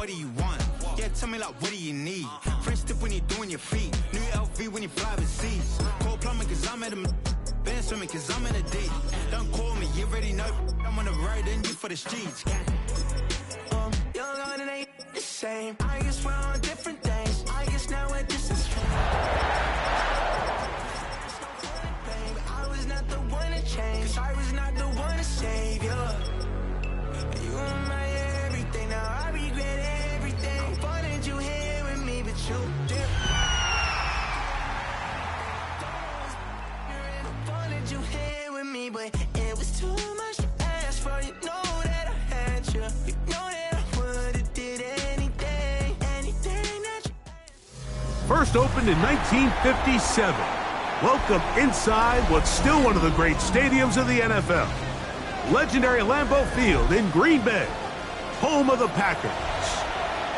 what do you want? Yeah, tell me like, what do you need? French tip when you doing your feet. New LV when you fly overseas. Cold plumbing cause I'm at a band swimming cause I'm in a D. Don't call me, you already know I'm on the road and you for the streets. Young on it ain't the same. I guess we're on different days. I guess now we're just as I was not the one to change. Cause I was not the one to save you. You were my everything. Now I regret everything. I wanted you here with me, but you didn't. I wanted you here with me, but it was too much to ask for. You know that I had you. You know that I would've did anything that you. First opened in 1957. Welcome inside what's still one of the great stadiums of the NFL. Legendary Lambeau Field in Green Bay, home of the Packers.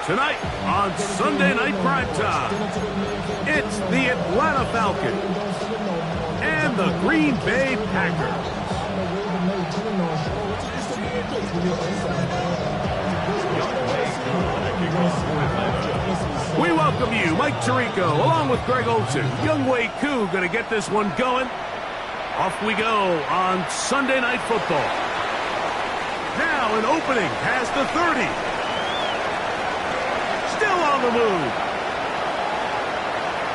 Tonight on Sunday Night Primetime, it's the Atlanta Falcons and the Green Bay Packers. We welcome you, Mike Tirico, along with Greg Olson. Younghoe Koo going to get this one going. Off we go on Sunday Night Football. Now an opening past the 30. Still on the move.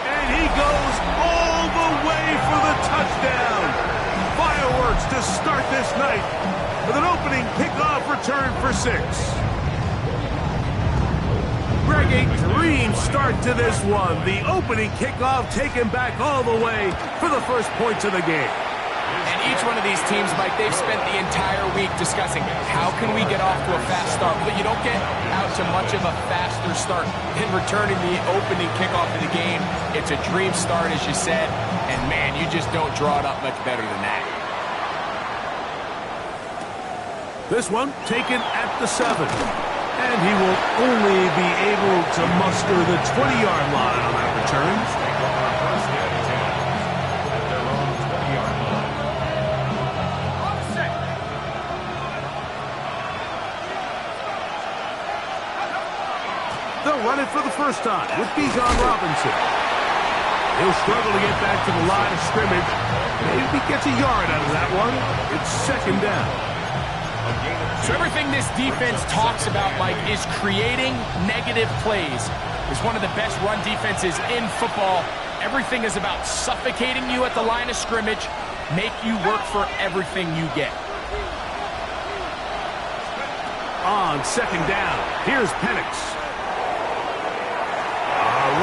And he goes all the way for the touchdown. Fireworks to start this night with an opening kickoff return for 6. Greg, a dream start to this one. The opening kickoff taken back all the way for the first points of the game. And each one of these teams, Mike, they've spent the entire week discussing how can we get off to a fast start. But you don't get out to much of a faster start than returning the opening kickoff of the game. It's a dream start, as you said. And, man, you just don't draw it up much better than that. This one taken at the 7. And he will only be able to muster the 20-yard line on that return. They'll run it for the first time with Bijan Robinson. He'll struggle to get back to the line of scrimmage. Maybe he gets a yard out of that one. It's second down. So everything this defense talks about, Mike, is creating negative plays. It's one of the best run defenses in football. Everything is about suffocating you at the line of scrimmage, make you work for everything you get. On second down, here's Penix.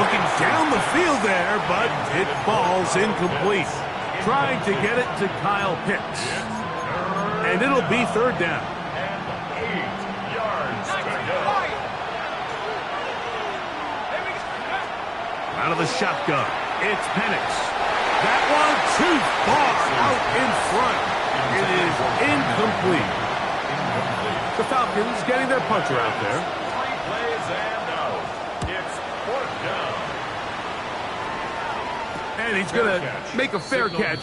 Looking down the field there, but it falls incomplete. Trying to get it to Kyle Pitts. And it'll be third down. And 8 yards to go. Out of the shotgun, it's Penix. That one too far out in front. It is incomplete. The Falcons getting their puncher out there. 3 plays and out. It's 4th down. And he's going to make a fair catch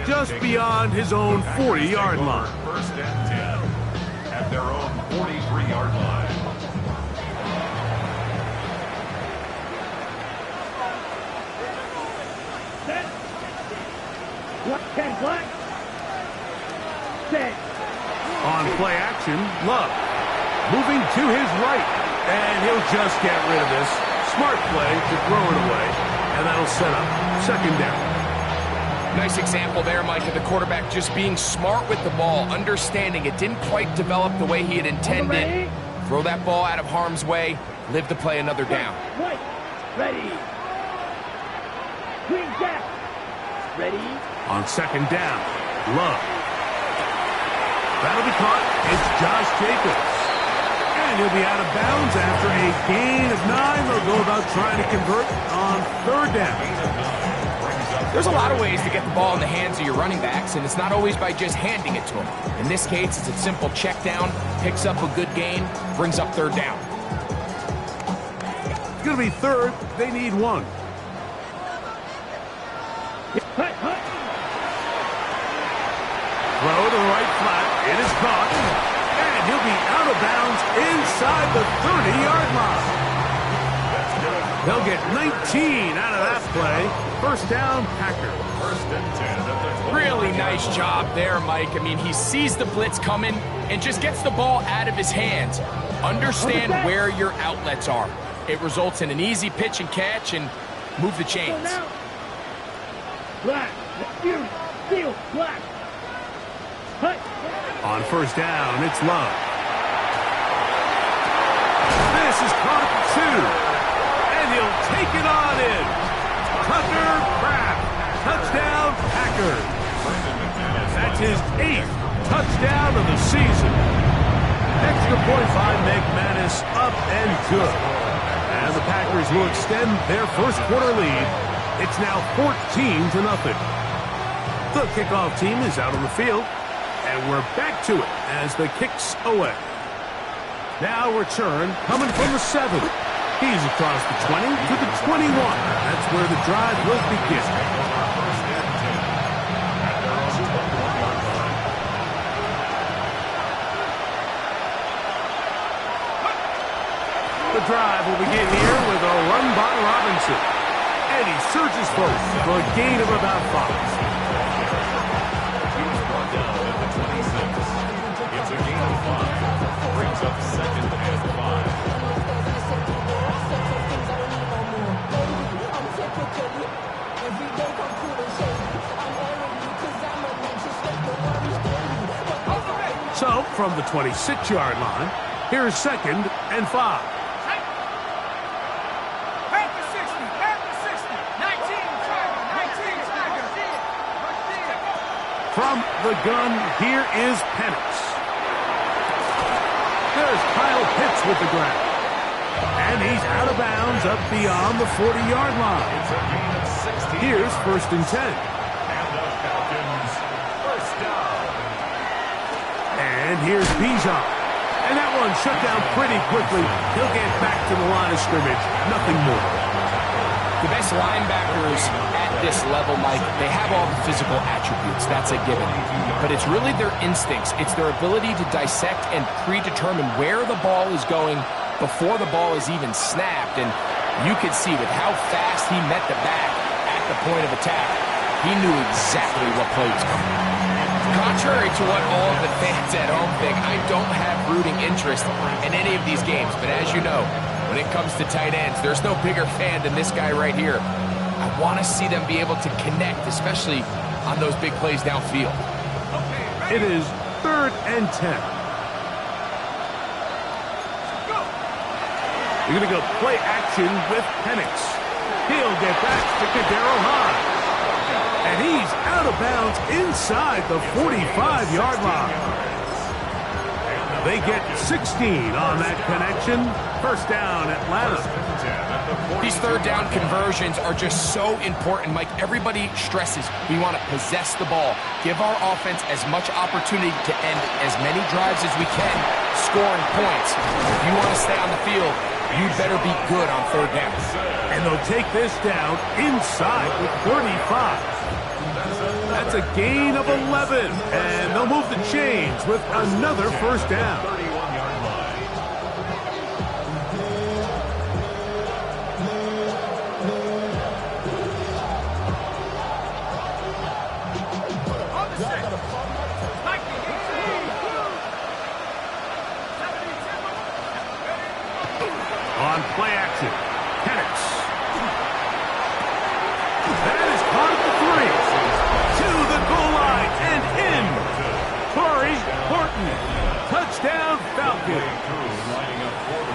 just beyond his own 40-yard line. First and 10 at their own 43-yard line. Set. 10 black. Set. On play action, Love. Moving to his right. And he'll just get rid of this. Smart play to throw it away. And that'll set up second down. Nice example there, Mike, of the quarterback just being smart with the ball, understanding it didn't quite develop the way he had intended. Throw that ball out of harm's way, live to play another down. Right. Ready. Green jack. Ready. On second down, Love. That'll be caught. It's Josh Jacobs. And he'll be out of bounds after a gain of 9. They'll go about trying to convert on third down. There's a lot of ways to get the ball in the hands of your running backs, and it's not always by just handing it to them. In this case, it's a simple check down, picks up a good gain, brings up third down. It's going to be third. They need 1. Throw to the right flat. It is caught. And he'll be out of bounds inside the 30-yard line. They'll get 19 out of that play. First down, Packers. First and 10 at the Really nice job there, Mike. I mean, he sees the blitz coming and just gets the ball out of his hands. Understand where your outlets are. It results in an easy pitch and catch and move the chains. Black, Fury, Steel, Black. Hut. On first down, it's Love. This is caught at 2. And he'll take it on in. Tucker Kraft. Touchdown, Packers. That's his 8th touchdown of the season. Extra point by McManus, up and good. And the Packers will extend their first quarter lead. It's now 14-0. The kickoff team is out on the field, and we're back to it as the kick's away. Now return coming from the 7. He's across the 20 to the 21. That's where the drive will begin. The drive will begin here with a run by Robinson. And he surges forward for a gain of about 5. He was brought down at the 26. It's a gain of 5. Brings up second and 5. So, from the 26-yard line, here's second and 5. From the gun, here is Penix. There's Kyle Pitts with the grab. And he's out of bounds up beyond the 40-yard line. It's a gain of 16. Here's first and 10. And the Falcons first down. And here's Bijan. And that one shut down pretty quickly. He'll get back to the line of scrimmage. Nothing more. The best linebackers at this level, Mike, they have all the physical attributes. That's a given. But it's really their instincts. It's their ability to dissect and predetermine where the ball is going before the ball is even snapped. And you could see with how fast he met the back at the point of attack, he knew exactly what play was coming. Contrary to what all of the fans at home think, I don't have rooting interest in any of these games. But as you know, when it comes to tight ends, there's no bigger fan than this guy right here. I want to see them be able to connect, especially on those big plays downfield. It is third and 10. You're going to go play action with Penix. He'll get back to Kadero High. And he's out of bounds inside the 45-yard line. They get 16 on that connection. First down, Atlanta. These third down conversions are just so important, Mike. Everybody stresses we want to possess the ball, give our offense as much opportunity to end as many drives as we can, scoring points. If you want to stay on the field, you better be good on third down. And they'll take this down inside the 35. That's a gain of 11. And they'll move the chains with another first down. 31-yard line. On play action, Penix. That is caught at the 3. To the goal line and in. Corey Horton. Touchdown, Falcons.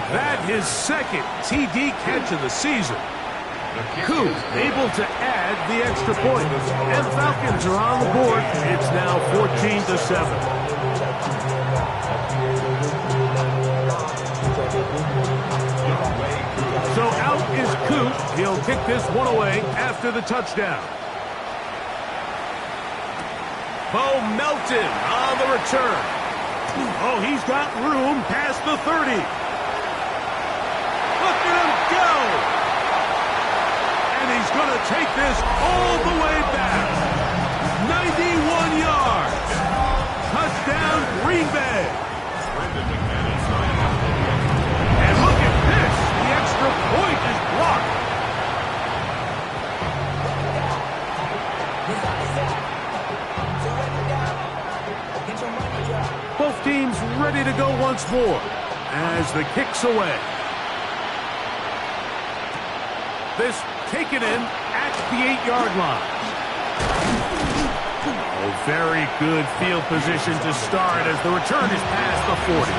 That his second TD catch of the season. Coop able to add the extra point. And the Falcons are on the board. It's now 14-7. So out is Coop. He'll kick this one away after the touchdown. Bo Melton on the return. Oh, he's got room past the 30. Look at him go. And he's going to take this all the way back. 91 yards. Touchdown, Green Bay. And look at this. The extra point is blocked. more as the kick's away. This taken in at the 8-yard line. Oh, very good field position to start as the return is past the 40.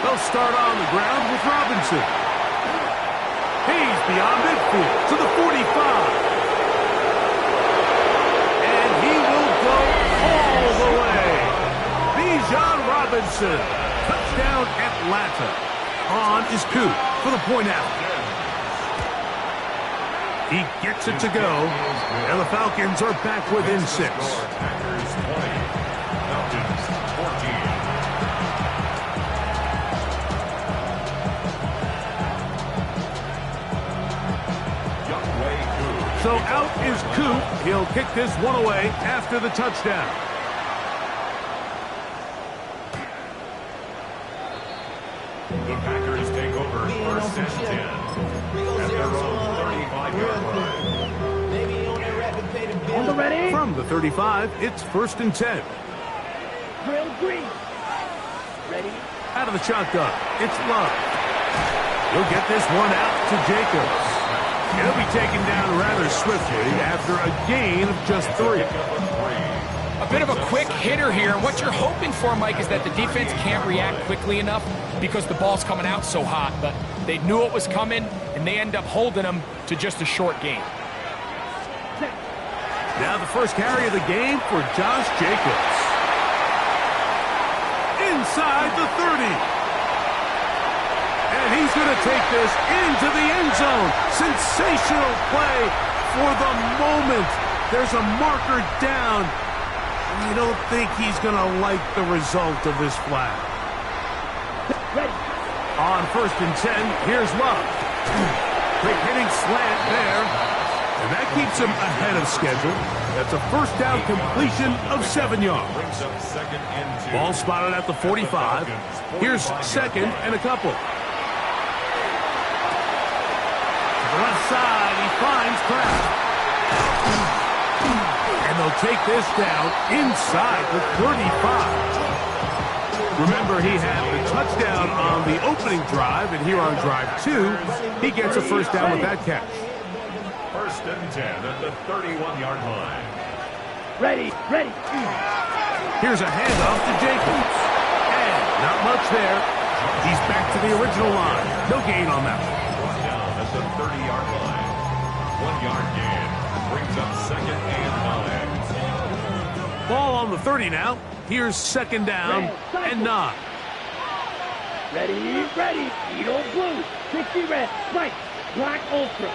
They'll start on the ground with Robinson. He's beyond midfield to the 45. And he will go all the way. Bijan Robinson. Touchdown Atlanta. On is Coop for the point out. He gets it to go. And the Falcons are back within 6. Packers 20. Falcons 14. So out is Coop. He'll kick this one away after the touchdown. The Packers take over first and 10 at their own 35-yard line. On the ready. From the 35, it's first and 10. Drill green. Ready. Out of the shotgun, it's Love. He'll get this one out to Jacobs. He'll be taken down rather swiftly after a gain of just 3. A bit of a quick hitter here, and what you're hoping for, Mike, is that the defense can't react quickly enough because the ball's coming out so hot, but they knew it was coming, and they end up holding them to just a short gain. Now the first carry of the game for Josh Jacobs. Inside the 30. And he's going to take this into the end zone. Sensational play for the moment. There's a marker down. I don't think he's going to like the result of this flag. Ready. On first and 10, here's Love. Quick hitting slant there. And that keeps him ahead of schedule. That's a first down completion of 7 yards. Ball spotted at the 45. Here's second and a couple. Left side, he finds Kraft. And they'll take this down inside the 35. Remember, he had the touchdown on the opening drive, and here on drive 2, he gets a first down with that catch. First and 10 at the 31-yard line. Ready. Ready. Here's a handoff to Jacobs. And not much there. He's back to the original line. No gain on that one. The 30-yard line. 1 yard gain. Brings up second and 9. Ball on the 30 now. Here's second down and 9. Ready. Ready. Eagle blue. 60 red. White. Black ultra.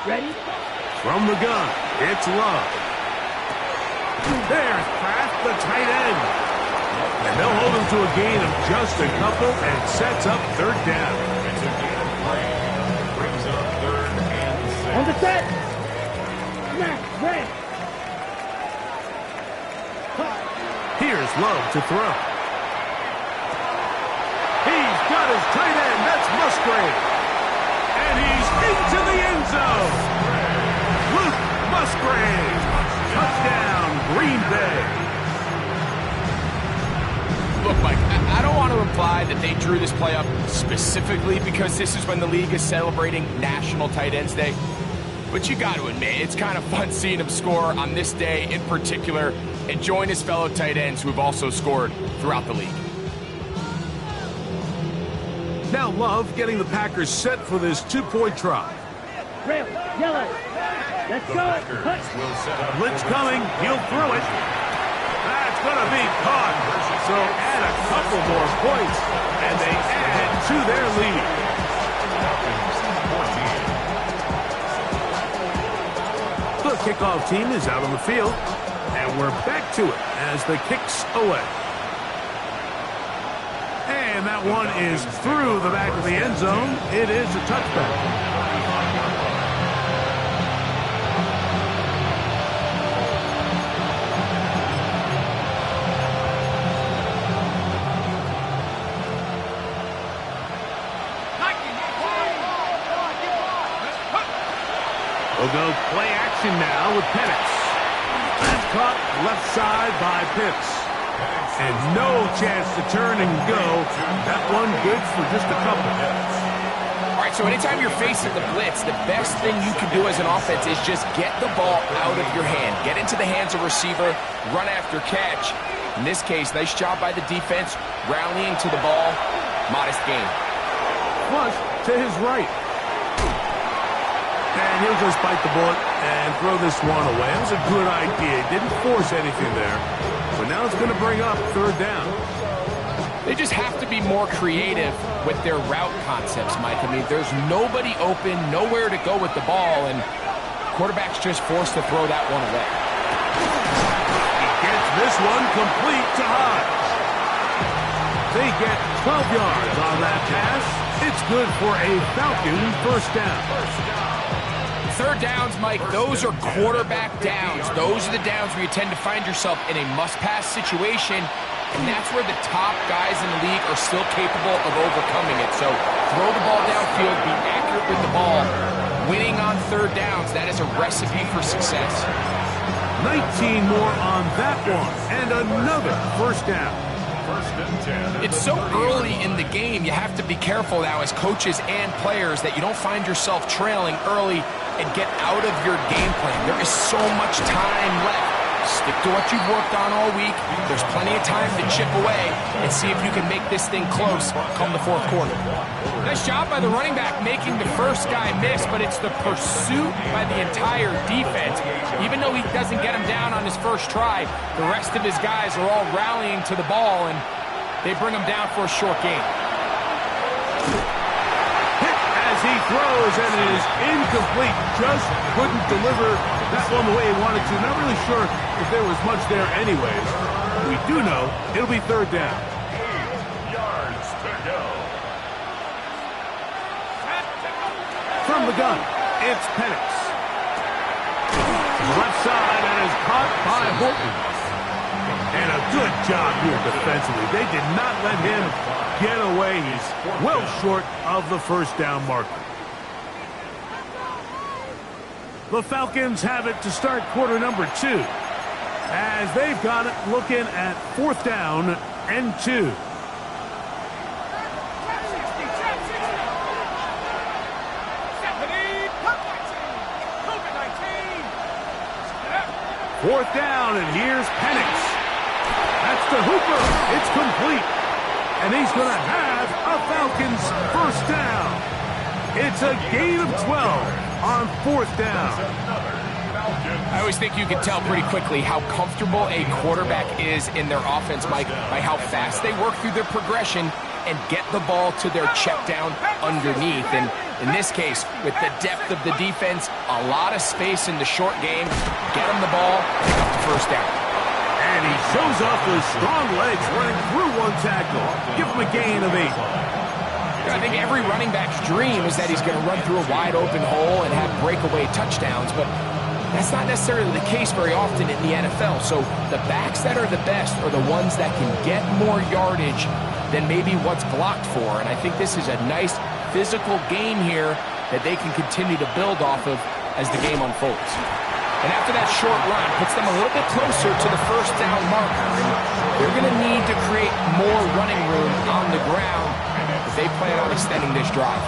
Ready. From the gun, it's Love. There's Kraft, the tight end. And they'll hold him to a gain of just a couple and sets up third down. It's a gain of 3. On the set. Snap. Red. Here's Love to throw. He's got his tight end. That's Musgrave. And he's into the end zone. Luke Musgrave. Touchdown, Green Bay. Look, Mike, I don't want to imply that they drew this play up specifically because this is when the league is celebrating National Tight Ends Day. But you got to admit, it's kind of fun seeing him score on this day in particular and join his fellow tight ends who have also scored throughout the league. Now Love getting the Packers set for this 2-point try. Rail. Yellow. Let's go. Blitz coming. He'll throw it. That's going to be caught. So add a couple more points, and they add to their lead. The kickoff team is out on the field, and we're back to it as the kick's away. And that one is through the back of the end zone. It is a touchback. go. Play action now with Penix. That's caught left side by Pitts. And no chance to turn and go. That one good for just a couple. All right, so anytime you're facing the blitz, the best thing you can do as an offense is just get the ball out of your hand. Get into the hands of receiver, run after catch. In this case, nice job by the defense, rallying to the ball. Modest gain. Flush to his right. And he'll just bite the bullet and throw this one away. That was a good idea. Didn't force anything there. But now it's going to bring up third down. They just have to be more creative with their route concepts, Mike. I mean, there's nobody open, nowhere to go with the ball, and quarterback's just forced to throw that one away. He gets this one complete to Hodge. They get 12 yards on that pass. It's good for a Falcon first down. Third downs, Mike, those are quarterback downs. Those are the downs where you tend to find yourself in a must-pass situation, and that's where the top guys in the league are still capable of overcoming it. So throw the ball downfield, be accurate with the ball. Winning on third downs, that is a recipe for success. 19 more on that one, and another first down. It's so early in the game, you have to be careful now as coaches and players that you don't find yourself trailing early and get out of your game plan. There is so much time left. Stick to what you've worked on all week. There's plenty of time to chip away and see if you can make this thing close come the fourth quarter. Nice job by the running back making the first guy miss, but it's the pursuit by the entire defense. Even though he doesn't get him down on his first try, the rest of his guys are all rallying to the ball, and they bring him down for a short gain. Hit as he throws, and it is incomplete. Just couldn't deliver that one the way he wanted to. Not really sure if there was much there anyways. We do know it'll be third down. 8 yards to go. From the gun, it's Penix. Left side, and is caught by Horton. And a good job here defensively. They did not let him get away. He's well short of the first down marker. The Falcons have it to start quarter number 2, as they've got it looking at fourth down and 2. Fourth down, and here's Penix. That's to Hooper. It's complete. And he's going to have a Falcons first down. It's a gain of 12 on fourth down. I always think you can tell pretty quickly how comfortable a quarterback is in their offense, Mike, by how fast they work through their progression and get the ball to their check down underneath. And in this case, with the depth of the defense, a lot of space in the short game, get them the ball, pick up the first down. And he shows off his strong legs running through one tackle. Give him a gain of 8. I think every running back's dream is that he's going to run through a wide open hole and have breakaway touchdowns, but that's not necessarily the case very often in the NFL. So the backs that are the best are the ones that can get more yardage than maybe what's blocked for. And I think this is a nice physical game here that they can continue to build off of as the game unfolds. And after that short run, puts them a little bit closer to the first down marker. They're going to need to create more running room on the ground if they plan on extending this drive.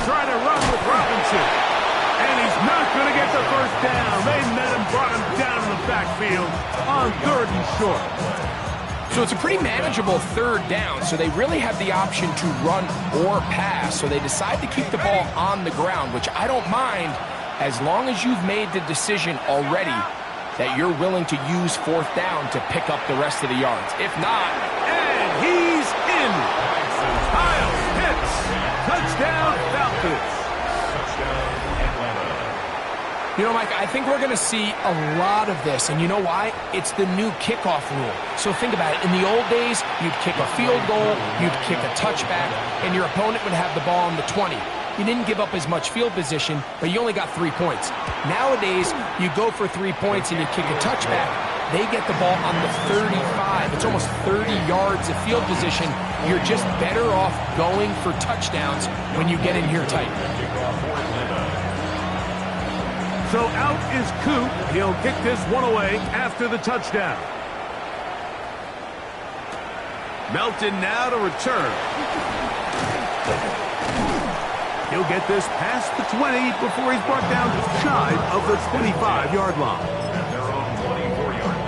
Trying to run with Robinson. And he's not going to get the first down. They met him, brought him down in the backfield on third and short. So it's a pretty manageable third down, so they really have the option to run or pass. So they decide to keep the ball on the ground, which I don't mind as long as you've made the decision already that you're willing to use fourth down to pick up the rest of the yards. If not, and he's in. Kyle Pitts. Touchdown, Falcons. Touchdown, Atlanta. You know, Mike, I think we're going to see a lot of this, and you know why? It's the new kickoff rule. So think about it. In the old days, you'd kick a field goal, you'd kick a touchback, and your opponent would have the ball on the 20. You didn't give up as much field position, but you only got 3 points. Nowadays, you go for 3 points and you kick a touchback, they get the ball on the 35. It's almost 30 yards of field position. You're just better off going for touchdowns when you get in here tight. So out is Coop. He'll kick this one away after the touchdown. Melton now to return. He'll get this past the 20 before he's brought down just shy of the 25-yard line. At their own 24-yard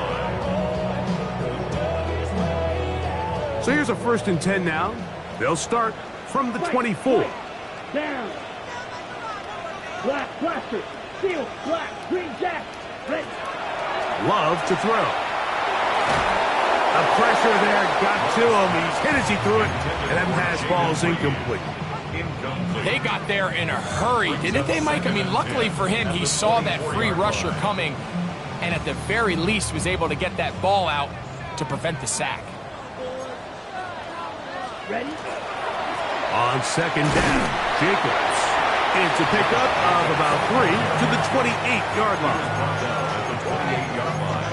line. So here's a 1st and 10 now. They'll start from the 24. Down. Black blaster. Steel. Black. Green jack. Red. Love to throw. The pressure there got to him. He's hit as he threw it, and that pass ball's incomplete. They got there in a hurry, didn't they, Mike? I mean, luckily for him, he saw that free rusher coming, and at the very least was able to get that ball out to prevent the sack. Ready? On 2nd down, Jacobs. It's a pickup of about 3 to the 28-yard line. At the 28-yard line.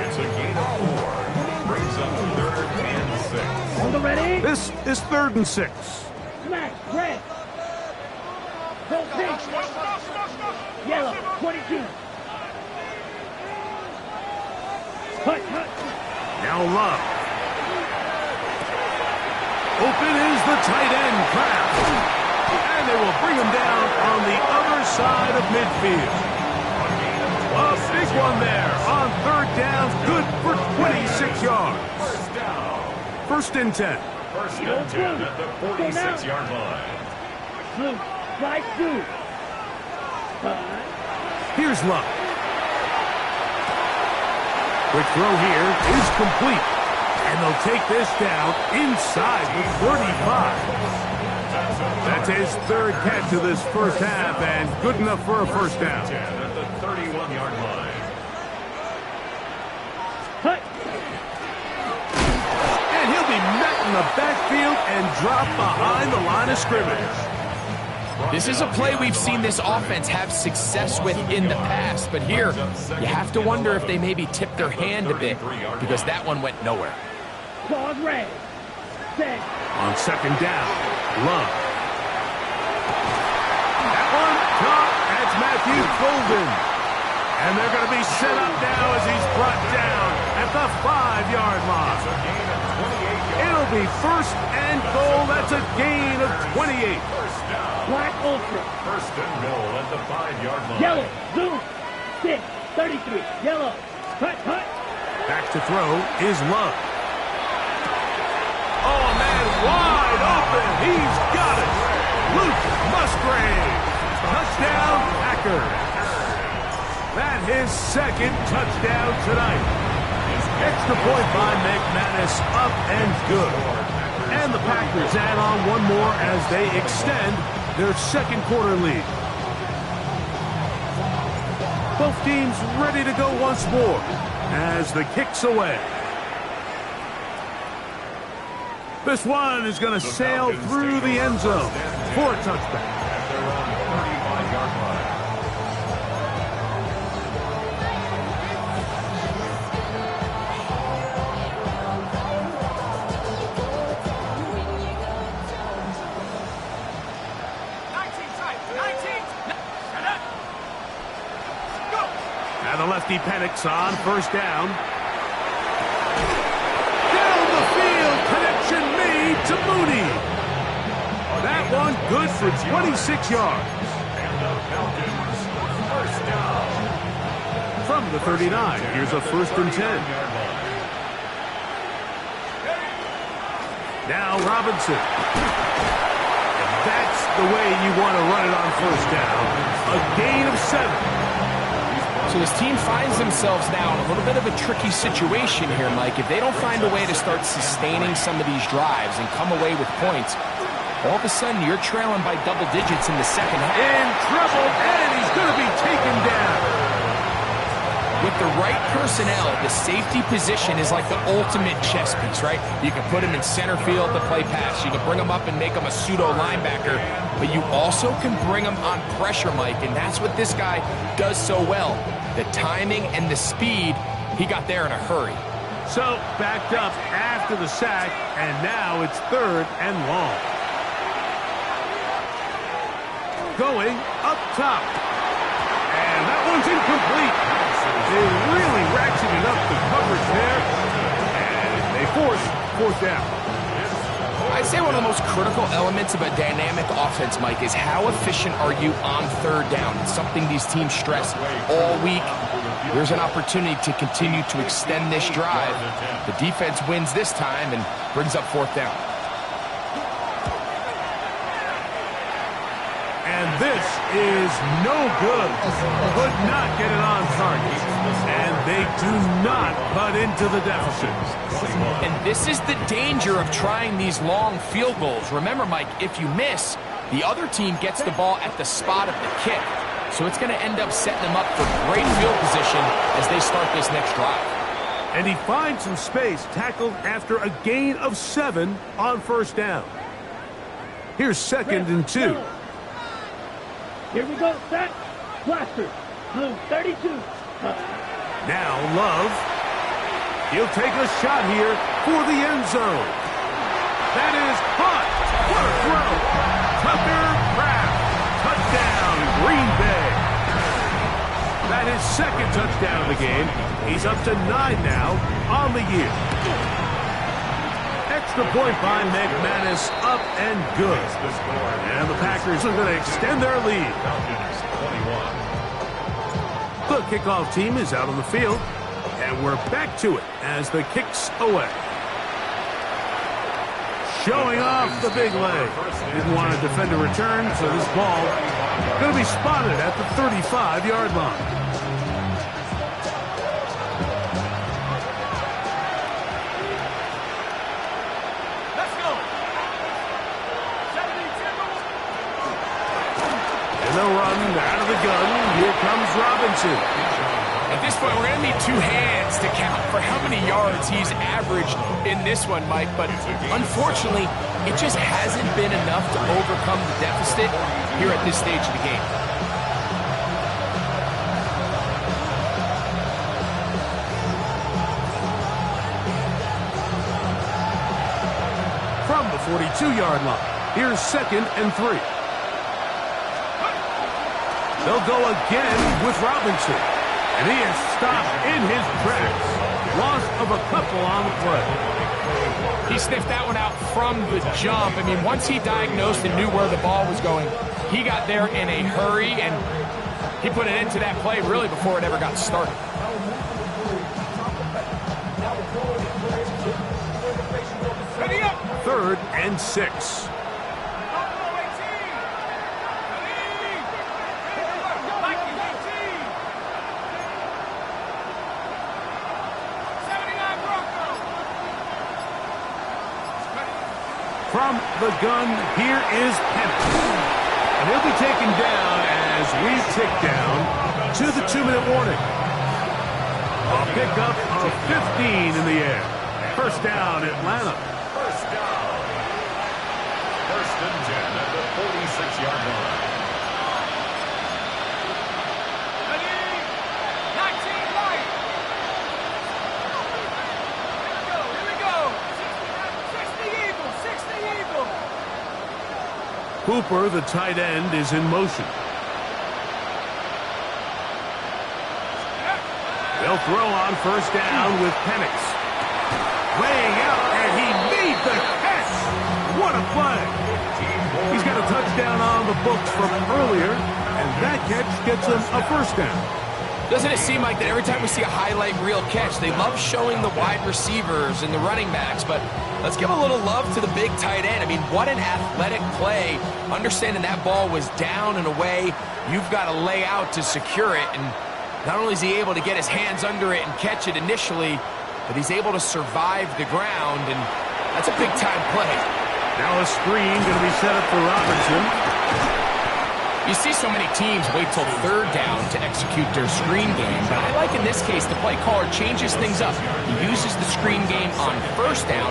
It's a gain of 4. Brings up 3rd and 6. On the ready? This is 3rd and 6. Smash. Red. Go pink. Yellow. 22. Hut. Now Love. Open is the tight end, Kraft. And they will bring him down on the other side of midfield. A big one there on 3rd down. Good for 26 yards. 1st and 10. 1st and 10 at the 46-yard line. Blue. Right blue. Here's Love. Quick throw here is complete. And they'll take this down inside the 35. That's his 3rd catch of this 1st half, and good enough for a 1st down. At the 31-yard line. Hut. And he'll be met in the backfield and dropped behind the line of scrimmage. This is a play we've seen this offense have success with in the past, but here you have to wonder if they maybe tipped their hand a bit because that one went nowhere. Claws red. Set. On 2nd down, Love. That one caught. That's Matthew Golden. And they're going to be set up now as he's brought down at the 5-yard line. It'll be 1st and goal. That's a gain of 28. Black ultra. 1st and goal at the 5-yard line. Yellow. Zoom. 6. 33. Yellow. Hut. Back to throw is Love. Oh, man, wide open. He's got it. Luke Musgrave. Touchdown, Packers. That his 2nd touchdown tonight. Extra point by McManus, up and good. And the Packers add on one more as they extend their 2nd quarter lead. Both teams ready to go once more as the kick's away. This one is going to sail through the end zone for a touchback. At their own 35-yard line. Now the lefty panics on 1st down. Down the field, connection made to Mooney. That one good for 26 yards. And the Falcons, 1st down. From the 39, here's a 1st and 10. Now Robinson. That's the way you want to run it on 1st down. A gain of 7. So this team finds themselves now in a little bit of a tricky situation here, Mike. If they don't find a way to start sustaining some of these drives and come away with points, all of a sudden you're trailing by double digits in the second half. In trouble, and he's going to be taken down. With the right personnel, the safety position is like the ultimate chess piece, right? You can put him in center field to play pass. You can bring him up and make him a pseudo linebacker, but you also can bring him on pressure, Mike, and that's what this guy does so well. The timing and the speed, he got there in a hurry. So, backed up after the sack, and now it's 3rd and long. Going up top. And that one's incomplete. They really ratcheted up the coverage there, and they force 4th down. I'd say one of the most critical elements of a dynamic offense, Mike, is how efficient are you on 3rd down? It's something these teams stress all week. There's an opportunity to continue to extend this drive. The defense wins this time and brings up 4th down. And this is no good. Could not get it on target. And they do not cut into the deficit. And this is the danger of trying these long field goals. Remember, Mike, if you miss, the other team gets the ball at the spot of the kick. So it's going to end up setting them up for great field position as they start this next drive. And he finds some space, tackled after a gain of 7 on 1st down. Here's 2nd and 2. Here we go, set, blaster, blue 32. Now Love. He'll take a shot here for the end zone. That is caught. What a throw. Tucker Kraft. Touchdown, Green Bay. That is 2nd touchdown of the game. He's up to 9 now on the year. Extra point by McManus, up and good. And the Packers are going to extend their lead. The kickoff team is out on the field, and we're back to it as the kick's away. Showing off the big leg. Didn't want to defend a return, so this ball going to be spotted at the 35-yard line. They'll run out of the gun. Here comes Robinson. At this point, we're going to need 2 hands to count for how many yards he's averaged in this one, Mike. But unfortunately, it just hasn't been enough to overcome the deficit here at this stage of the game. From the 42-yard line, here's 2nd and 3. They'll go again with Robinson. And he is stopped in his tracks. Loss of a couple on the play. He sniffed that one out from the jump. I mean, once he diagnosed and knew where the ball was going, he got there in a hurry, and he put it into that play really before it ever got started. Ready up. 3rd and 6. From the gun, here is Penix. And he'll be taken down as we tick down to the 2-minute warning. A pickup of 15 in the air. 1st down, Atlanta. 1st down. 1st and 10 at the 46-yard line. Cooper, the tight end, is in motion. They'll throw on 1st down with Penix. Laying out, and he made the catch. What a play. He's got a touchdown on the books from earlier, and that catch gets him a 1st down. Doesn't it seem like that every time we see a highlight reel catch, they love showing the wide receivers and the running backs, but let's give a little love to the big tight end. I mean, what an athletic play. Understanding that ball was down and away, you've got to lay out to secure it, and not only is he able to get his hands under it and catch it initially, but he's able to survive the ground, and that's a big-time play. Now a screen going to be set up for Robinson. You see so many teams wait till third down to execute their screen game, but I like in this case the play caller changes things up. He uses the screen game on first down,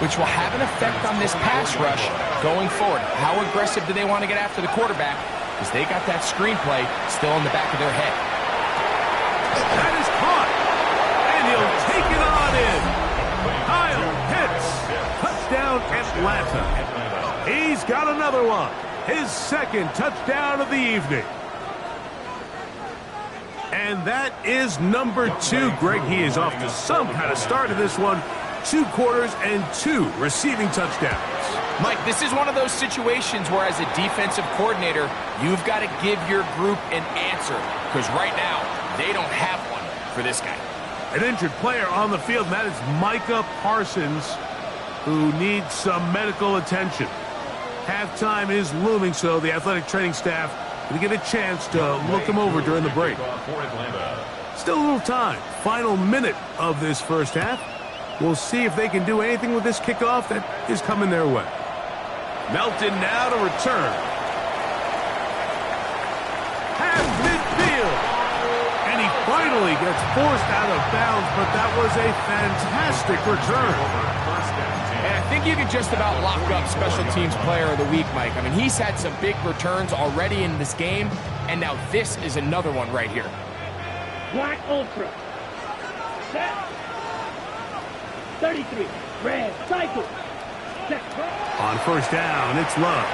which will have an effect on this pass rush going forward. How aggressive do they want to get after the quarterback? Because they got that screen play still in the back of their head. That is caught, and he'll take it on in. Kyle Pitts, touchdown Atlanta. He's got another one. His second touchdown of the evening. And that is number 2. Greg, he is off to some kind of start in this one. 2 quarters and 2 receiving touchdowns. Mike, this is one of those situations where as a defensive coordinator, you've got to give your group an answer. Because right now, they don't have one for this guy. An injured player on the field, and that is Micah Parsons, who needs some medical attention. Halftime is looming, so the athletic training staff going to get a chance to look him over during the break. Still a little time. Final minute of this first half. We'll see if they can do anything with this kickoff that is coming their way. Melton now to return. Half midfield. And he finally gets forced out of bounds, but that was a fantastic return. And I think you can just about lock up Special Teams Player of the Week, Mike. I mean, he's had some big returns already in this game, and now this is another one right here. Black Ultra. Set. 33. Red cycle. Check. On first down, it's Love.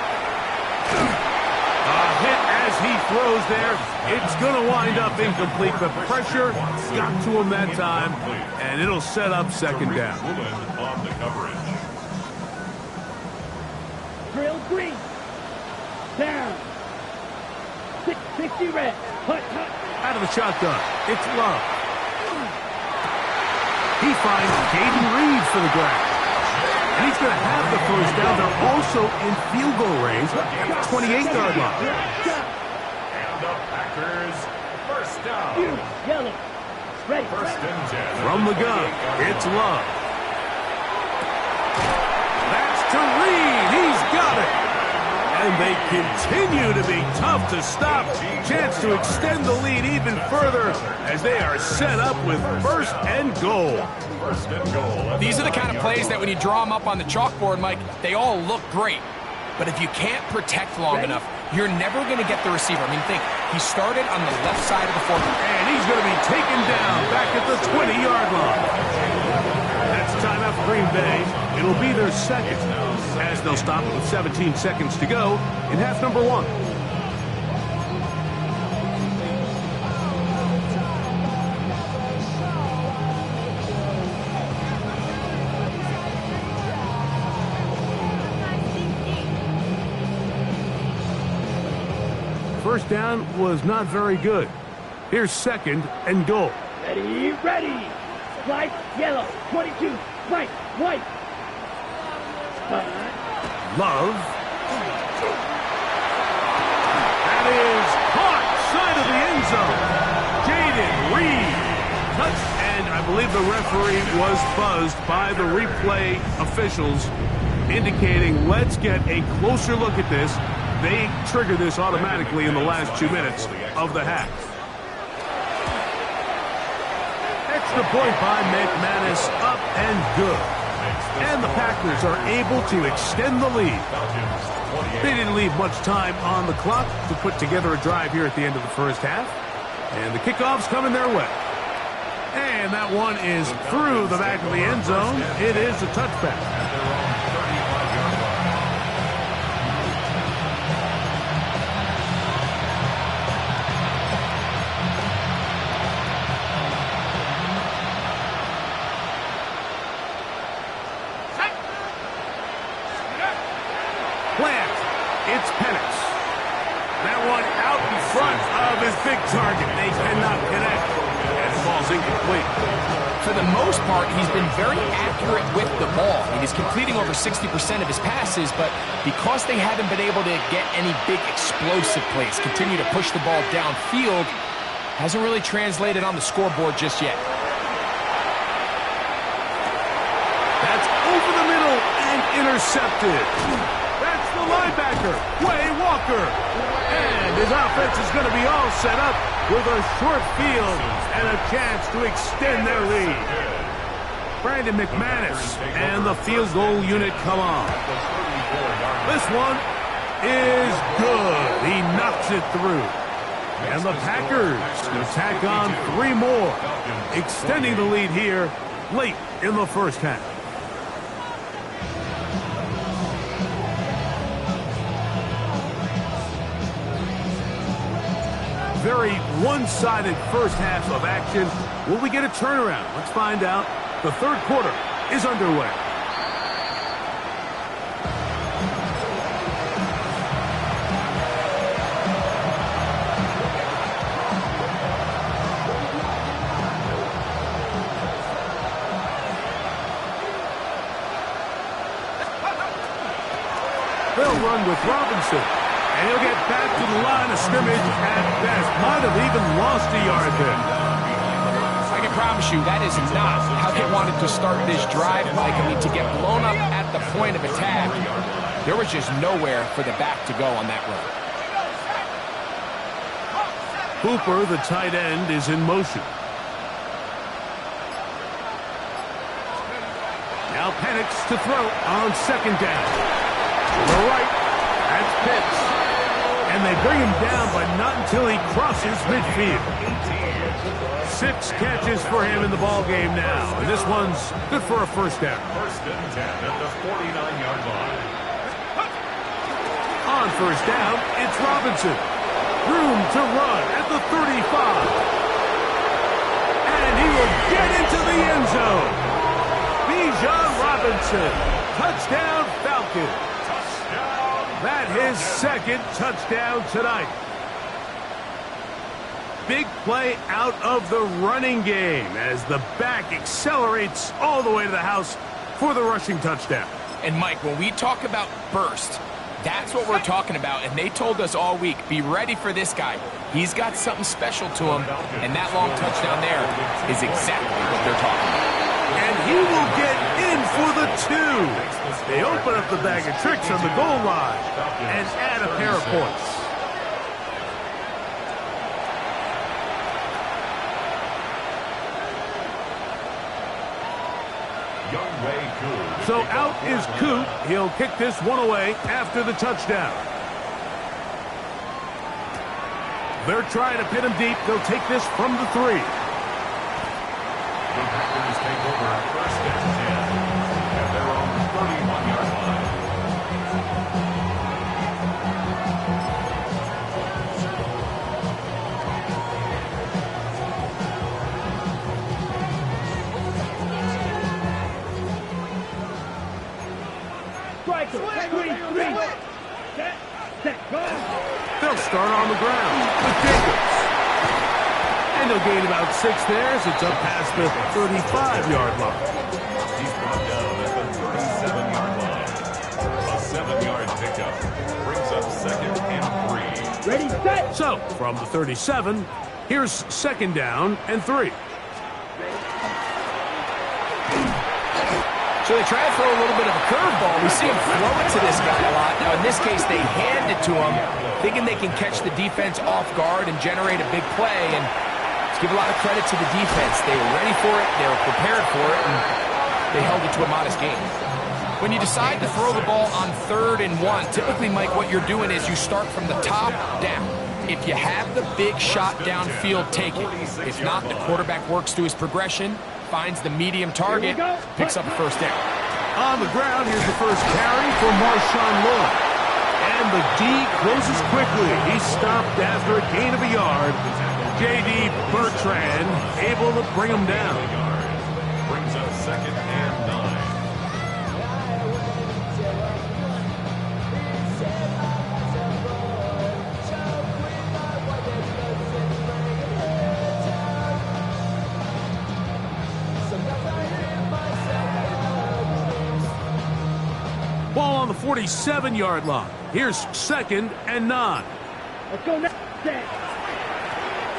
A hit as he throws there. It's going to wind up incomplete. The pressure got to him that time, and it'll set up second down. On the coverage. Drill green. Down. 660 red. Hut, hut. Out of the shotgun, it's Love. He finds Caden Reed for the grab. And he's going to have the first down. They're also in field goal range at the 28-yard line. And the Packers first down. Yellow. Ready. First and 10. From the gun, it's Love. That's to Reed. He's got it. And they continue to be tough to stop. Chance to extend the lead even further as they are set up with first and goal. First and goal. These are the kind of plays that when you draw them up on the chalkboard, Mike, they all look great. But if you can't protect long enough, you're never going to get the receiver. I mean, think, he started on the left side of the fourth. And he's going to be taken down back at the 20-yard line. That's timeout for Green Bay. It'll be their second, as they'll stop it with 17 seconds to go in half number 1. First down was not very good. Here's second and goal. Ready, ready. White, yellow, 22, white, white. Love. That is caught side of the end zone. Jaden Reed. Touch, and I believe the referee was buzzed by the replay officials, indicating let's get a closer look at this. They trigger this automatically in the last 2 minutes of the half. Extra point by McManus, up and good. And the Packers are able to extend the lead. They didn't leave much time on the clock to put together a drive here at the end of the first half. And the kickoff's coming their way. And that one is through the back of the end zone. It is a touchback. Plant. It's Penix. That one out in front of his big target. They cannot connect. And the ball's incomplete. For the most part, he's been very accurate with the ball. I mean, he's completing over 60% of his passes, but because they haven't been able to get any big explosive plays, continue to push the ball downfield, hasn't really translated on the scoreboard just yet. That's over the middle, and intercepted. That's the linebacker, Way Walker. And his offense is going to be all set up with a short field and a chance to extend their lead. Brandon McManus and the field goal unit come on. This one is good. He knocks it through. And the Packers will tack on 3 more, extending the lead here late in the first half. Very one-sided first half of action. Will we get a turnaround? Let's find out. The third quarter is underway. They'll run with Robinson. And he'll get back to the line of scrimmage at best. Might have even lost a yard there. I can promise you that is not how they wanted to start this drive, Mike. I mean, to get blown up at the point of attack, there was just nowhere for the back to go on that run. Hooper, the tight end, is in motion. Now Penix to throw on second down. To the right, that's Pitts. And they bring him down, but not until he crosses midfield. 6 catches for him in the ball game now. And this one's good for a first down. First and 10 at the 49-yard line. On first down, it's Robinson. Room to run at the 35. And he will get into the end zone. Bijan Robinson. Touchdown Falcons. That his second touchdown tonight. Big play out of the running game as the back accelerates all the way to the house for the rushing touchdown. And Mike, when we talk about burst, that's what we're talking about. And they told us all week, be ready for this guy. He's got something special to him. And that long touchdown there is exactly what they're talking about. And he will get in for the 2. They open up the bag of tricks on the goal line and add a pair of points. So out is Coot. He'll kick this one away after the touchdown. They're trying to pin him deep. They'll take this from the 3. The Packers take over first and 10 at their own 31-yard line. Striker, 3-3. Set, go. They'll start on the ground with Jacobs. And they'll gain about 6 there as it's up past the 35-yard line. He's brought down at the 37-yard line. A 7-yard pickup brings up second and 3. Ready, set. So, from the 37, here's second down and 3. So they try to throw a little bit of a curveball. We see him throw it to this guy a lot. Now, in this case, they hand it to him, thinking they can catch the defense off guard and generate a big play. And let's give a lot of credit to the defense. They were ready for it, they were prepared for it, and they held it to a modest gain. When you decide to throw the ball on 3rd and 1, typically, Mike, what you're doing is you start from the top down. If you have the big shot downfield, take it. If not, the quarterback works through his progression, finds the medium target, picks up a first down. On the ground, here's the first carry for Marshawn Lloyd. And the D closes quickly. He's stopped after a gain of a yard. J.D. Bertrand able to bring him down. Brings up second and 9. Ball on the 47-yard line. Here's second and 9. Let's go next.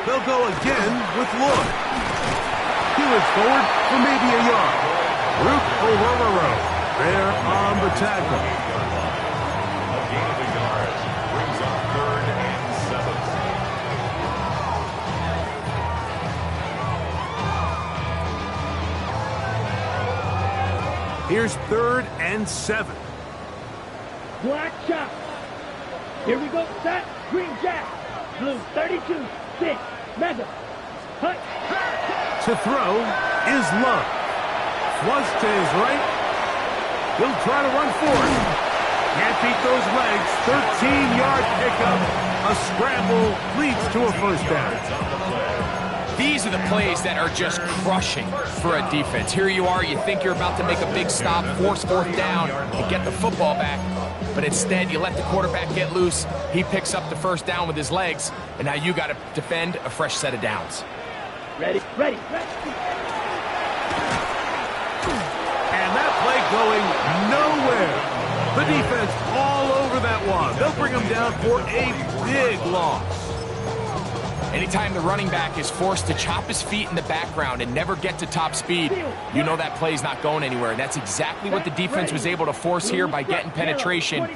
They'll go again with Lloyd. He was forward for maybe a yard. Root over a row. there on the tackle. A gain of a yard brings up 3rd and 7. Here's 3rd and 7. Black chop. Here we go. Set. Green jack. Blue 32. 6. Mega. Hut. To throw is Love. Flush to his right. He'll try to run forward. Can't beat those legs. 13-yard pickup. A scramble leads to a first down. These are the plays that are just crushing for a defense. Here you are, you think you're about to make a big stop, force 4th down, and get the football back. But instead, you let the quarterback get loose. He picks up the first down with his legs, and now you got to defend a fresh set of downs. Ready, ready, ready. And that play going nowhere. The defense all over that one. They'll bring him down for a big loss. Anytime the running back is forced to chop his feet in the background and never get to top speed, you know that play's not going anywhere. And that's exactly what the defense was able to force here by getting penetration.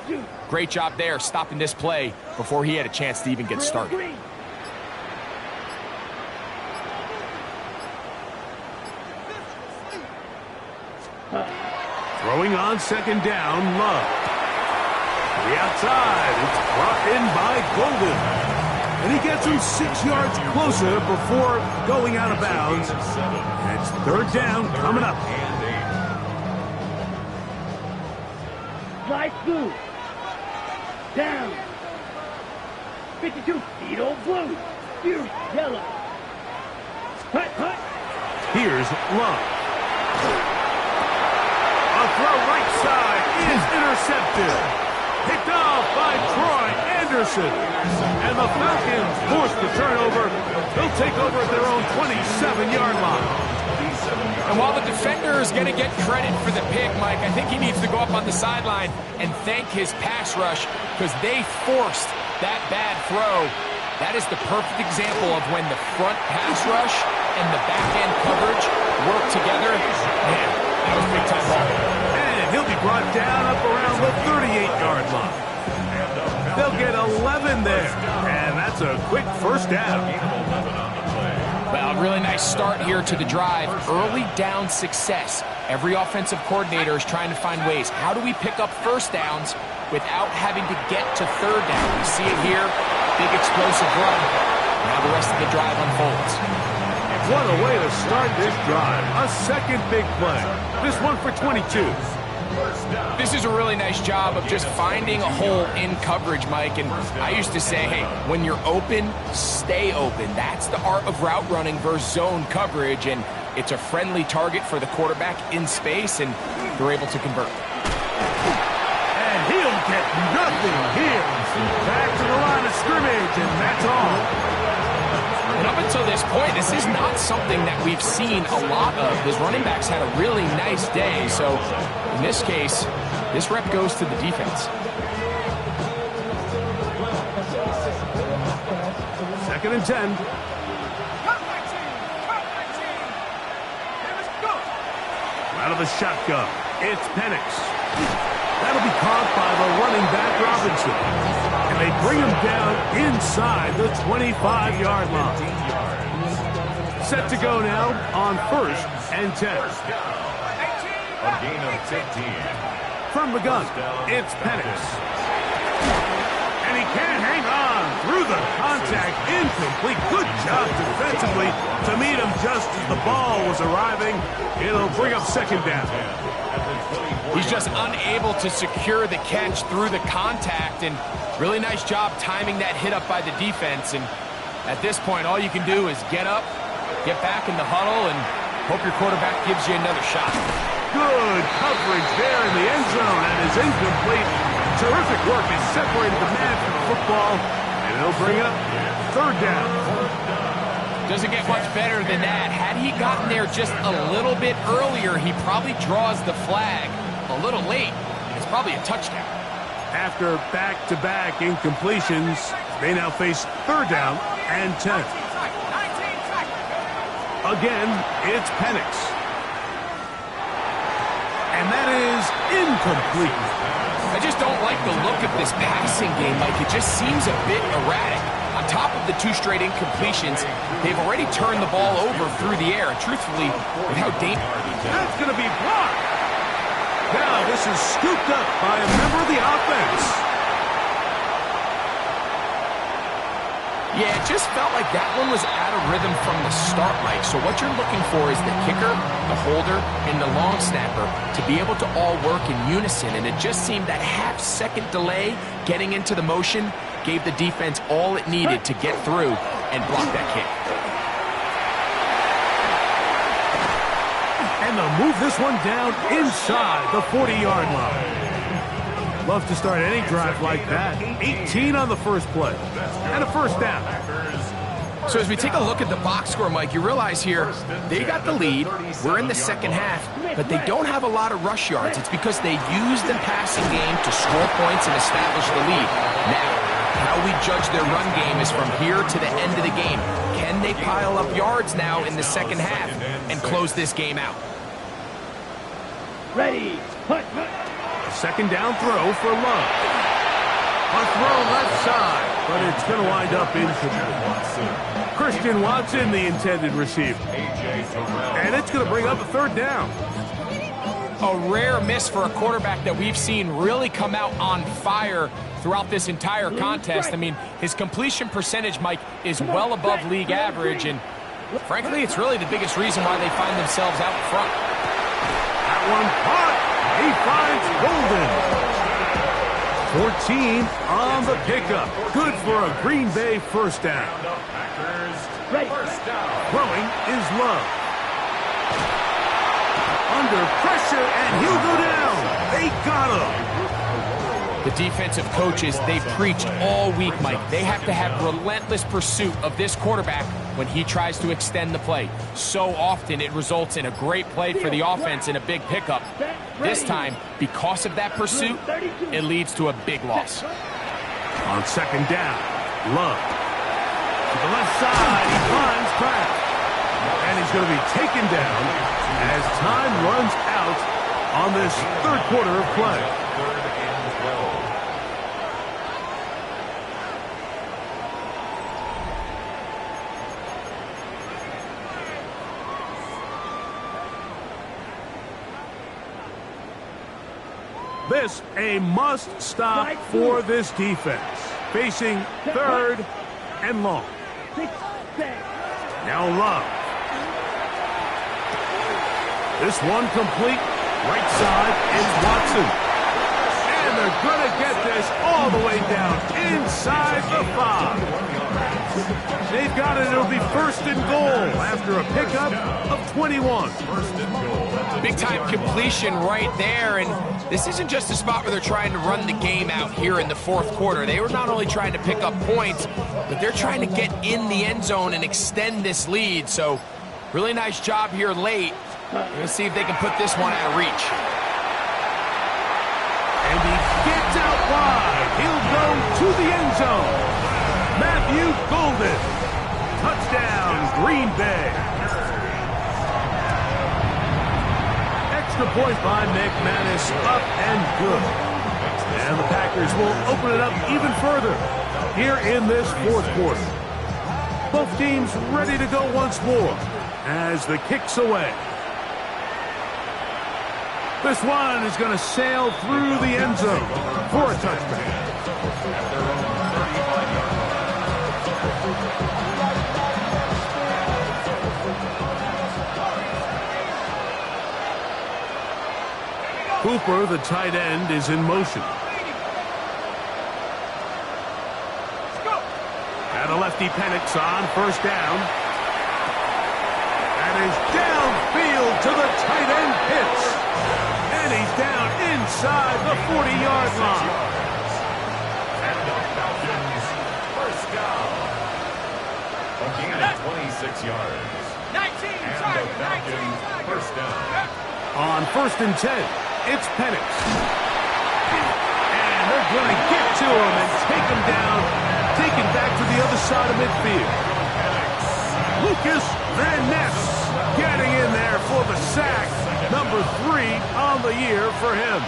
Great job there, stopping this play before he had a chance to even get started. Throwing on 2nd down, Love. To the outside, it's brought in by Golden. And he gets him 6 yards closer before going out of bounds. And it's 3rd down coming up. Light blue. Down. 52. Beetle blue. Fierce yellow. Hut, hut. Here's Love. A throw right side is intercepted. Picked off by Troy Anderson. And the Falcons force the turnover. They'll take over at their own 27-yard line. And while the defender is going to get credit for the pick, Mike, I think he needs to go up on the sideline and thank his pass rush because they forced that bad throw. That is the perfect example of when the front pass rush and the back-end coverage work together. Man, that was big-time ball. And he'll be brought down up around the 38-yard line. They'll get 11 there, and that's a quick first down. Well, really nice start here to the drive. Early down success. Every offensive coordinator is trying to find ways. How do we pick up first downs without having to get to 3rd down? We see it here. Big explosive run. Now the rest of the drive unfolds. What a way to start this drive. A second big play. This one for 22. This is a really nice job of just finding a hole in coverage, Mike. And I used to say, hey, when you're open, stay open. That's the art of route running versus zone coverage. And it's a friendly target for the quarterback in space, and they're able to convert. And he'll get nothing here. Back to the line of scrimmage, and that's all. And up until this point, this is not something that we've seen a lot of. His running backs had a really nice day. So in this case, this rep goes to the defense. 2nd and 10. Out of the shotgun, it's Penix. That'll be caught by the running back Robinson. And they bring him down inside the 25-yard line. Set to go now on 1st and 10. A gain of 15. From the gun, it's Penix. And he can't hang on through the contact. Incomplete. Good job defensively to meet him just as the ball was arriving. It'll bring up 2nd down. He's just unable to secure the catch through the contact, and really nice job timing that hit up by the defense. And at this point, all you can do is get up, get back in the huddle, and hope your quarterback gives you another shot. Good coverage there in the end zone, and is incomplete. Terrific work. He separated the man from the football, and it'll bring up 3rd down. Doesn't get much better than that. Had he gotten there just a little bit earlier, he probably draws the flag a little late. It's probably a touchdown. After back-to-back incompletions, they now face 3rd down and 10. Again, it's Penix. And that is incomplete. I just don't like the look of this passing game, Mike. It just seems a bit erratic. On top of the 2 straight incompletions, they've already turned the ball over through the air. And truthfully, with how dangerous... That's going to be blocked. Now this is scooped up by a member of the offense. Yeah, it just felt like that one was out of rhythm from the start, Mike. So what you're looking for is the kicker, the holder, and the long snapper to be able to all work in unison. And it just seemed that half-second delay getting into the motion gave the defense all it needed to get through and block that kick. And they'll move this one down inside the 40-yard line. Love to start any drive like that. 18 on the first play. And a first down. So as we take a look at the box score, Mike, you realize here they got the lead. We're in the second half, but they don't have a lot of rush yards. It's because they use the passing game to score points and establish the lead. Now, how we judge their run game is from here to the end of the game. Can they pile up yards now in the second half and close this game out? Ready, punt. A second down throw for Love. A throw left side, but it's going to wind up incomplete. Christian Watson, the intended receiver. And it's going to bring up a third down. A rare miss for a quarterback that we've seen really come out on fire throughout this entire contest. I mean, his completion percentage, Mike, is well above league average, and frankly, it's really the biggest reason why they find themselves out front. That one caught. He finds Golden. 14 on the pickup. Good for a Green Bay first down. Throwing is Love. Under pressure, and he'll go down. They got him. The defensive coaches, they preached all week, Mike. They have to have relentless pursuit of this quarterback when he tries to extend the play. So often it results in a great play for the offense and a big pickup. This time, because of that pursuit, it leads to a big loss. On second down, Love. To the left side, he finds Kraft. And he's going to be taken down as time runs out on this third quarter of play. This a must-stop for this defense. Facing third and long. Now Love. This one complete. Right side is Watson. And they're going to get this all the way down inside the 5. They've got it. It'll be first and goal after a pickup of 21. Big-time completion right there, and this isn't just a spot where they're trying to run the game out here in the fourth quarter. They were not only trying to pick up points, but they're trying to get in the end zone and extend this lead. So, really nice job here late. We'll see if they can put this one out of reach. And he gets out wide. He'll go to the end zone. Matthew Golden. Touchdown, Green Bay. Extra point by McManus, up and good. And the Packers will open it up even further here in this fourth quarter. Both teams ready to go once more as the kick's away. This one is going to sail through the end zone for a touchdown. Cooper, the tight end, is in motion. And a lefty Penix on first down. And is downfield to the tight end Pitts. And he's down inside the 40-yard line. And the Falcons, first down. Again at 26 yards. And the Falcons, first down. On first and 10, it's Penix. And they're going to get to him and take him down, take it back to the other side of midfield. Lucas Van Ness getting in there for the sack. Number 3 on on the year for him.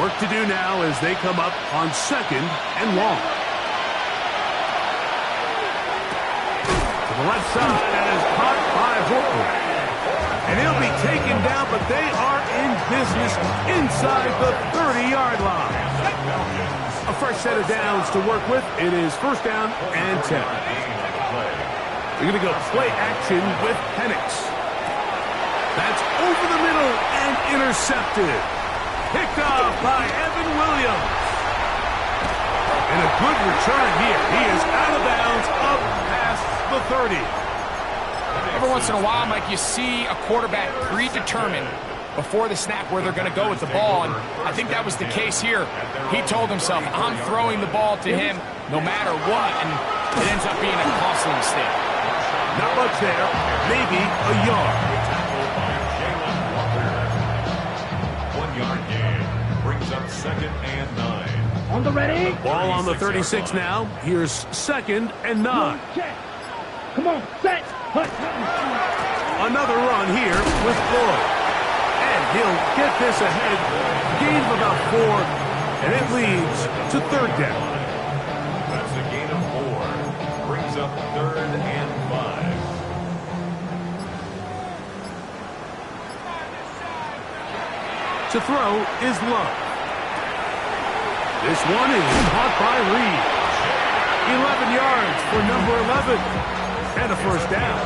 Work to do now as they come up on 2nd and long. To the left side, and is caught by Horton. And he'll be taken down, but they are in business inside the 30-yard line. A fresh set of downs to work with. It is 1st down and 10. We're going to go play action with Penix. That's over the middle and intercepted. Picked off by Evan Williams. And a good return here. He is out of bounds up past the 30. Every once in a while, Mike, you see a quarterback predetermine before the snap where they're going to go with the ball, and I think that was the case here. He told himself, I'm throwing the ball to him no matter what, and it ends up being a costly mistake. Not much there, maybe a yard. 1 yard gain brings up 2nd and 9. On the ready. Ball on the 36 now. Here's 2nd and 9. Check. Come on, set. Hunt. Another run here with Floyd. And he'll get this ahead. Gain of about 4, and it leads to 3rd down. That's a gain of 4. Brings up 3rd and 5. To throw is Love. This one is caught by Reed. 11 yards for number 11. And a 1st down.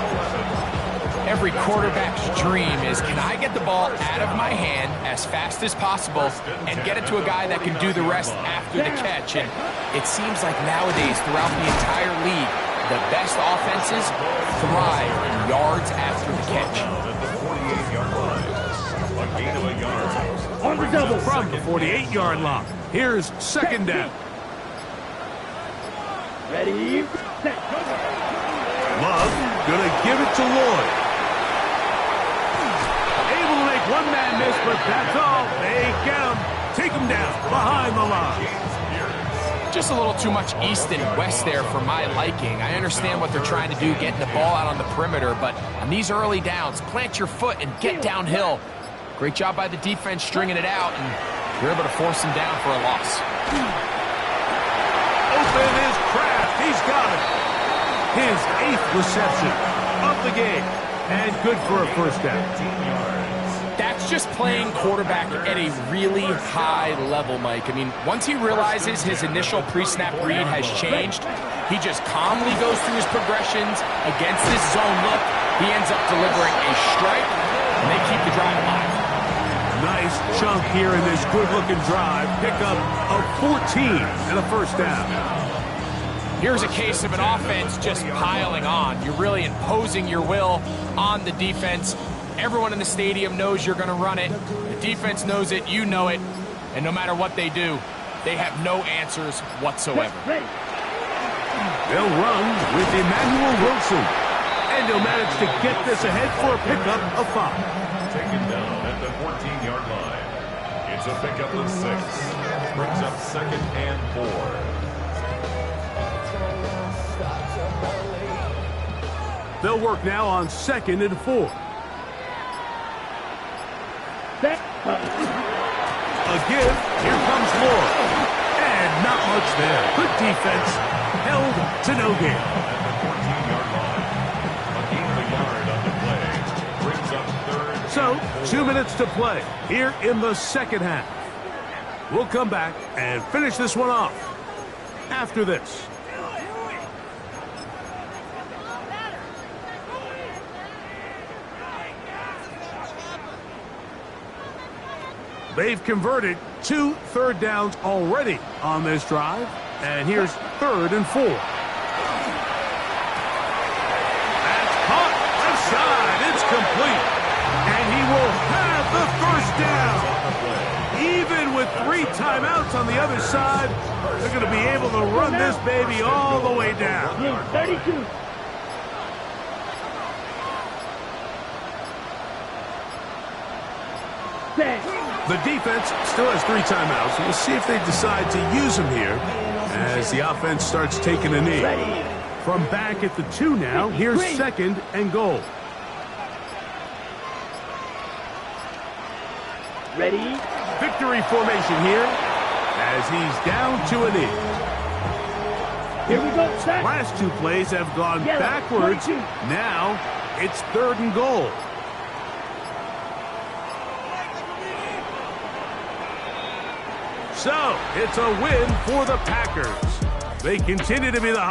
Every quarterback's dream is, can I get the ball out of my hand as fast as possible and get it to a guy that can do the rest after the catch? And it seems like nowadays, throughout the entire league, the best offenses thrive in yards after the catch. At the 48-yard line. A gain of a yard. On the double. From the 48-yard line. Here's 2nd down. Ready, set. Love gonna give it to Lloyd. Able to make one man miss, but that's all. They get him. Take him down behind the line. Just a little too much east and west there for my liking. I understand what they're trying to do, getting the ball out on the perimeter, but on these early downs, plant your foot and get downhill. Great job by the defense stringing it out, and you're able to force him down for a loss. Open is Kraft. He's got it. His 8th reception of the game. And good for a 1st down. That's just playing quarterback at a really high level, Mike. I mean, once he realizes his initial pre-snap read has changed, he just calmly goes through his progressions against this zone look. He ends up delivering a strike, and they keep the drive alive. Nice chunk here in this good-looking drive. Pickup of 14 and a 1st down. Here's a case of an offense just piling on. You're really imposing your will on the defense. Everyone in the stadium knows you're going to run it. The defense knows it, you know it. And no matter what they do, they have no answers whatsoever. They'll run with Emmanuel Wilson. And he'll manage to get this ahead for a pickup of 5. Taken down at the 14-yard line. It's a pickup of 6. Brings up 2nd and 4. They'll work now on 2nd and 4. A give. Here comes Lloyd. And not much there. Good defense. Held to no gain. At the 14-yard line. A gain of a yard on the play. Brings up 3rd. So, 2 minutes to play here in the 2nd half. We'll come back and finish this one off after this. They've converted 2 3rd downs already on this drive. And here's 3rd and 4. That's caught left side. It's complete. And he will have the 1st down. Even with 3 timeouts on the other side, they're going to be able to run this baby all the way down. 32. The defense still has 3 timeouts. We'll see if they decide to use them here as the offense starts taking a knee. From back at the 2 now, here's 2nd and goal. Ready? Victory formation here as he's down to a knee. Here we go, set. Last two plays have gone Yellow, backwards. 22. Now it's 3rd and goal. So it's a win for the Packers. They continue to be the